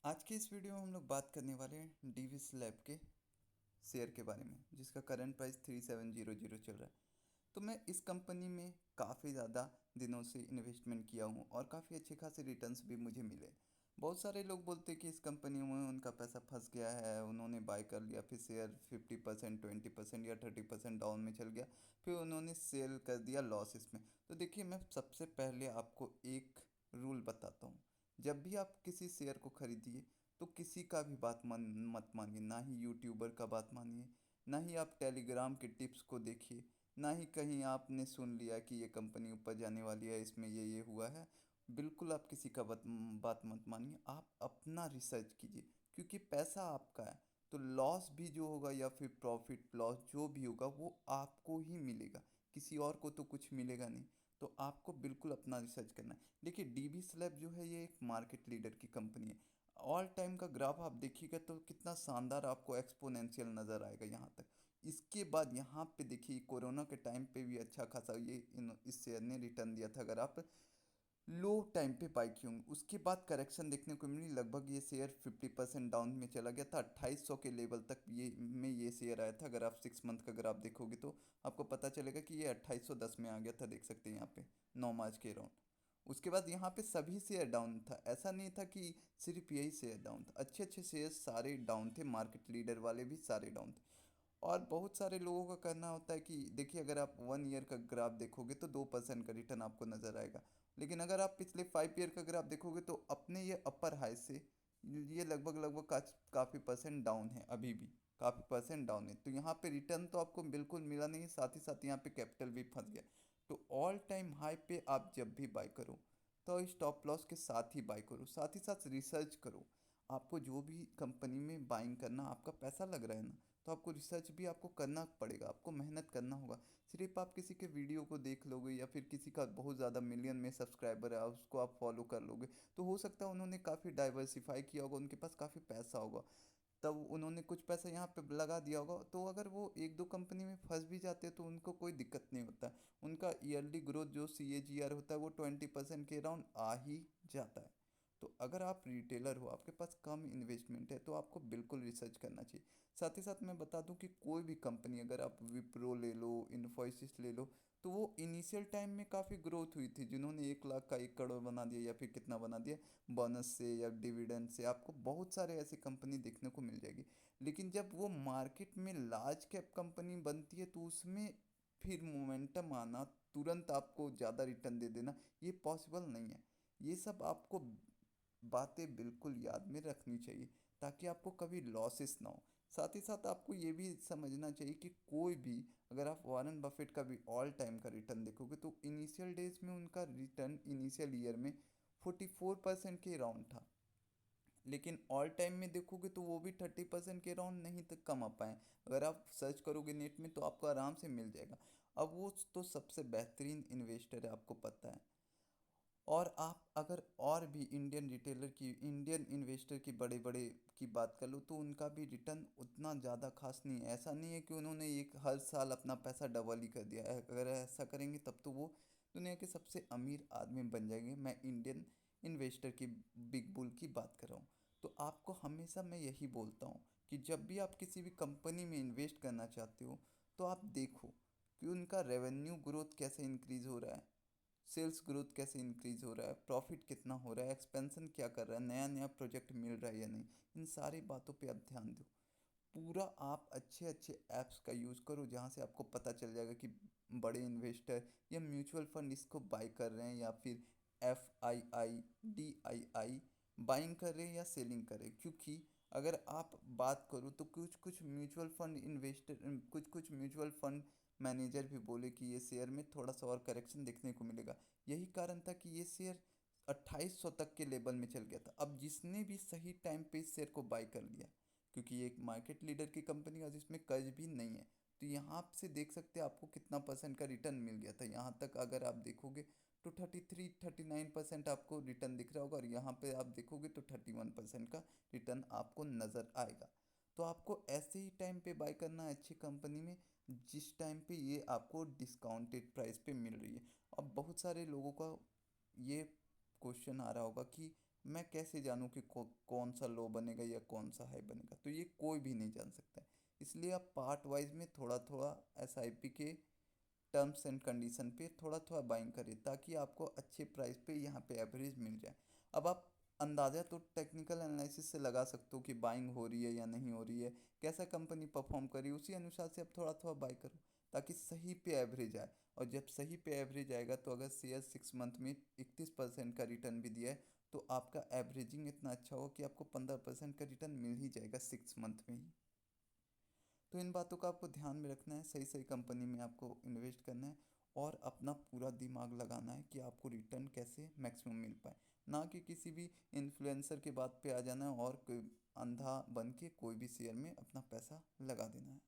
आज की इस वीडियो में हम लोग बात करने वाले हैं डीवीएस लैब के शेयर के बारे में, जिसका करंट प्राइस 3700 चल रहा है। तो मैं इस कंपनी में काफ़ी ज़्यादा दिनों से इन्वेस्टमेंट किया हूँ और काफ़ी अच्छे खासे रिटर्न्स भी मुझे मिले। बहुत सारे लोग बोलते हैं कि इस कंपनी में उनका पैसा फंस गया है, उन्होंने बाय कर लिया, फिर शेयर 50% 20% या 30% डाउन में चल गया, फिर उन्होंने सेल कर दिया लॉसेस में। तो देखिए, मैं सबसे पहले आपको एक रूल बताता हूँ। जब भी आप किसी शेयर को खरीदिए तो किसी का भी बात मत मानिए, ना ही यूट्यूबर का बात मानिए, ना ही आप टेलीग्राम के टिप्स को देखिए, ना ही कहीं आपने सुन लिया कि ये कंपनी ऊपर जाने वाली है, इसमें ये हुआ है। बिल्कुल आप किसी का बात मत मानिए, आप अपना रिसर्च कीजिए, क्योंकि पैसा आपका है। तो लॉस भी जो होगा या फिर प्रॉफिट लॉस जो भी होगा वो आपको ही मिलेगा, किसी और को तो कुछ मिलेगा नहीं। तो आपको बिल्कुल अपना रिसर्च करना है। देखिए, डीबी स्लैब जो है ये एक मार्केट लीडर की कंपनी है। ऑल टाइम का ग्राफ आप देखिएगा तो कितना शानदार आपको एक्सपोनेंशियल नज़र आएगा यहाँ तक। इसके बाद यहाँ पे देखिए, कोरोना के टाइम पे भी अच्छा खासा ये इस शेयर ने रिटर्न दिया था, अगर आप लो टाइम पे बाई की होंगी। उसके बाद करेक्शन देखने को मिली, लगभग ये शेयर 50% डाउन में चला गया था, 2800 के लेवल तक ये शेयर आया था। अगर आप 6 मंथ का अगर आप देखोगे तो आपको पता चलेगा कि ये 2810 में आ गया था, देख सकते हैं यहाँ पे 9 मार्च के अराउंड। उसके बाद यहाँ पे सभी शेयर डाउन था, ऐसा नहीं था कि सिर्फ यही शेयर डाउन था, अच्छे अच्छे शेयर सारे डाउन थे, मार्केट लीडर वाले भी सारे डाउन थे। और बहुत सारे लोगों का कहना होता है कि देखिए, अगर आप 1 ईयर का ग्राफ देखोगे तो 2% का रिटर्न आपको नज़र आएगा। लेकिन अगर आप पिछले 5 ईयर का ग्राफ देखोगे तो अपने ये अपर हाई से ये लगभग लगभग काफ़ी परसेंट डाउन है, अभी भी काफ़ी परसेंट डाउन है। तो यहाँ पे रिटर्न तो आपको बिल्कुल मिला नहीं, साथ ही साथ यहाँ पे कैपिटल भी फंस गया। तो ऑल टाइम हाई पे आप जब भी बाय करो तो स्टॉप लॉस के साथ ही बाय करो, साथ ही साथ रिसर्च करो। आपको जो भी कंपनी में बाइंग करना, आपका पैसा लग रहा है ना, तो आपको रिसर्च भी आपको करना पड़ेगा, आपको मेहनत करना होगा। सिर्फ आप किसी के वीडियो को देख लोगे या फिर किसी का बहुत ज़्यादा मिलियन में सब्सक्राइबर है उसको आप फॉलो कर लोगे, तो हो सकता है उन्होंने काफ़ी डाइवर्सिफाई किया होगा, उनके पास काफ़ी पैसा होगा, तब उन्होंने कुछ पैसा यहाँ पे लगा दिया होगा। तो अगर वो एक दो कंपनी में फंस भी जाते हैं तो उनको कोई दिक्कत नहीं होता। उनका ईयरली ग्रोथ जो CAGR होता है वो 20% के अराउंड आ ही जाता है। तो अगर आप रिटेलर हो, आपके पास कम इन्वेस्टमेंट है, तो आपको बिल्कुल रिसर्च करना चाहिए। साथ ही साथ मैं बता दूं कि कोई भी कंपनी, अगर आप विप्रो ले लो, इन्फोसिस ले लो, तो वो इनिशियल टाइम में काफ़ी ग्रोथ हुई थी, जिन्होंने 1 लाख का 1 करोड़ बना दिया या फिर कितना बना दिया बोनस से या डिविडेंड से। आपको बहुत सारे ऐसी कंपनी देखने को मिल जाएगी। लेकिन जब वो मार्केट में लार्ज कैप कंपनी बनती है तो उसमें फिर मोमेंटम आना, तुरंत आपको ज़्यादा रिटर्न दे देना, ये पॉसिबल नहीं है। ये सब आपको बातें बिल्कुल याद में रखनी चाहिए, ताकि आपको कभी लॉसेस ना हो। साथ ही साथ आपको ये भी समझना चाहिए कि कोई भी, अगर आप वॉरेन बफेट का भी ऑल टाइम का रिटर्न देखोगे तो इनिशियल डेज में उनका रिटर्न इनिशियल ईयर में 44% के अराउंड था। लेकिन ऑल टाइम में देखोगे तो वो भी 30% के अराउंड नहीं तक कमा पाए। अगर आप सर्च करोगे नेट में तो आपको आराम से मिल जाएगा। अब वो तो सबसे बेहतरीन इन्वेस्टर है, आपको पता है। और आप अगर और भी इंडियन रिटेलर की, इंडियन इन्वेस्टर की बड़े बड़े की बात कर लो तो उनका भी रिटर्न उतना ज़्यादा खास नहीं है। ऐसा नहीं है कि उन्होंने एक हर साल अपना पैसा डबल ही कर दिया है। अगर ऐसा करेंगे तब तो वो दुनिया के सबसे अमीर आदमी बन जाएंगे। मैं इंडियन इन्वेस्टर की, बिग बुल की बात कर रहा हूँ। तो आपको हमेशा मैं यही बोलता हूँ कि जब भी आप किसी भी कंपनी में इन्वेस्ट करना चाहते हो तो आप देखो कि उनका रेवेन्यू ग्रोथ कैसे इंक्रीज़ हो रहा है, सेल्स ग्रोथ कैसे इंक्रीज हो रहा है, प्रॉफिट कितना हो रहा है, एक्सपेंशन क्या कर रहा है, नया नया प्रोजेक्ट मिल रहा है या नहीं। इन सारी बातों पे आप ध्यान दो। पूरा आप अच्छे अच्छे ऐप्स का यूज़ करो जहाँ से आपको पता चल जाएगा कि बड़े इन्वेस्टर या म्यूचुअल फंड इसको बाई कर रहे हैं या फिर FII DII बाइंग कर रहे हैं या सेलिंग कर रहे हैं। क्योंकि अगर आप बात करो तो कुछ कुछ म्यूचुअल फंड इन्वेस्टर, कुछ कुछ म्यूचुअल फंड मैनेजर भी बोले कि ये शेयर में थोड़ा सा और करेक्शन देखने को मिलेगा। यही कारण था कि ये शेयर 2800 तक के लेवल में चल गया था। अब जिसने भी सही टाइम पे इस शेयर को बाई कर लिया, क्योंकि ये एक मार्केट लीडर की कंपनी है और जिसमें कर्ज भी नहीं है, तो यहाँ से देख सकते हैं आपको कितना परसेंट का रिटर्न मिल गया था। यहाँ तक अगर आप देखोगे तो 33-39% आपको रिटर्न दिख रहा होगा, और यहाँ पे आप देखोगे तो 31% का रिटर्न आपको नज़र आएगा। तो आपको ऐसे ही टाइम पे बाय करना है अच्छी कंपनी में, जिस टाइम पे ये आपको डिस्काउंटेड प्राइस पे मिल रही है। अब बहुत सारे लोगों का ये क्वेश्चन आ रहा होगा कि मैं कैसे जानूं कि कौन सा लो बनेगा या कौन सा हाई बनेगा? तो ये कोई भी नहीं जान सकता है। इसलिए आप पार्ट वाइज में थोड़ा थोड़ा एसआईपी के टर्म्स एंड कंडीशन पे थोड़ा थोड़ा बाइंग करिए, ताकि आपको अच्छे प्राइस पे यहाँ पे एवरेज मिल जाए। अब आप अंदाज़ा तो टेक्निकल एनालिसिस से लगा सकते हो कि बाइंग हो रही है या नहीं हो रही है, कैसा कंपनी परफॉर्म करी, उसी अनुसार से आप थोड़ा थोड़ा बाई करो, ताकि सही पे एवरेज आए। और जब सही पे एवरेज आएगा तो अगर शेयर 6 मंथ में 31% का रिटर्न भी दिया है, तो आपका एवरेजिंग इतना अच्छा होगा कि आपको 15% का रिटर्न मिल ही जाएगा 6 मंथ में ही। तो इन बातों का आपको ध्यान में रखना है, सही सही कंपनी में आपको इन्वेस्ट करना है, और अपना पूरा दिमाग लगाना है कि आपको रिटर्न कैसे मैक्सिमम मिल पाए। ना कि किसी भी इन्फ्लुएंसर के बात पे आ जाना है और कोई अंधा बन के कोई भी शेयर में अपना पैसा लगा देना है।